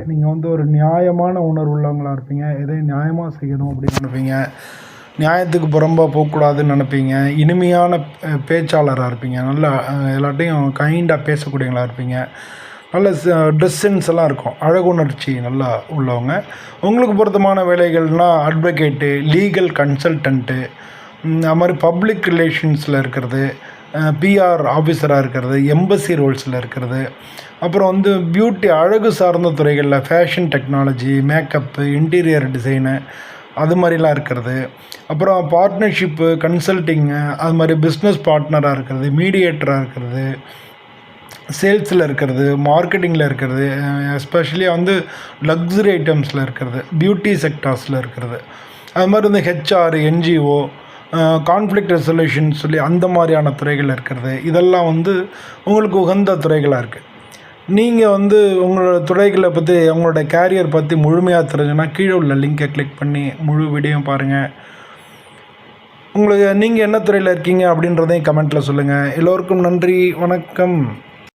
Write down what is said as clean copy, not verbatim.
நீங்கள் வந்து ஒரு நியாயமான உணர்வு உள்ளவங்களாக இருப்பீங்க. எதையும் நியாயமாக செய்யணும் அப்படின்னு நினைப்பீங்க. நியாயத்துக்கு புறம்பாக போகக்கூடாதுன்னு நினைப்பீங்க. இனிமையான பேச்சாளராக இருப்பீங்க. நல்லா எல்லாட்டையும் கைண்டாக பேசக்கூடியவங்களாக இருப்பீங்க. நல்ல ட்ரெஸ் சென்ஸ் எல்லாம் இருக்கும். அழகுணர்ச்சி நல்லா உள்ளவங்க. உங்களுக்கு பொருத்தமான வேலைகள்னால் அட்வொகேட்டு, லீகல் கன்சல்டன்ட்டு, அது மாதிரி பப்ளிக் ரிலேஷன்ஸில் இருக்கிறது, பிஆர் ஆஃபீஸராக இருக்கிறது, எம்பசி ரோல்ஸில் இருக்கிறது, அப்புறம் வந்து பியூட்டி அழகு சார்ந்த துறைகளில் fashion technology, makeup, interior design அது மாதிரிலாம் இருக்கிறது, அப்புறம் பார்ட்னர்ஷிப்பு, கன்சல்ட்டிங்கு, அது மாதிரி பிஸ்னஸ் பார்ட்னராக இருக்கிறது, மீடியேட்டராக இருக்கிறது, சேல்ஸில் இருக்கிறது, மார்க்கெட்டிங்கில் இருக்கிறது, எஸ்பெஷலி வந்து லக்ஸுரி ஐட்டம்ஸில் இருக்கிறது, பியூட்டி செக்டார்ஸில் இருக்கிறது, அது மாதிரி வந்து ஹெச்ஆர், என்ஜிஓ, கான்ஃப்ளிக்ட் ரெசல்யூஷன் சொல்லி அந்த மாதிரியான துறைகள் இருக்கிறது. இதெல்லாம் வந்து உங்களுக்கு உகந்த துறைகளாக இருக்குது. நீங்கள் வந்து உங்களோட துறைகளை பற்றி, உங்களோட கேரியர் பற்றி முழுமையாக தெரிஞ்சுன்னா கீழே உள்ள லிங்கை கிளிக் பண்ணி முழு வீடியோ பாருங்கள். உங்களுக்கு நீங்கள் என்ன துறையில் இருக்கீங்க அப்படின்றதையும் கமெண்ட்டில் சொல்லுங்கள். எல்லோருக்கும் நன்றி, வணக்கம்.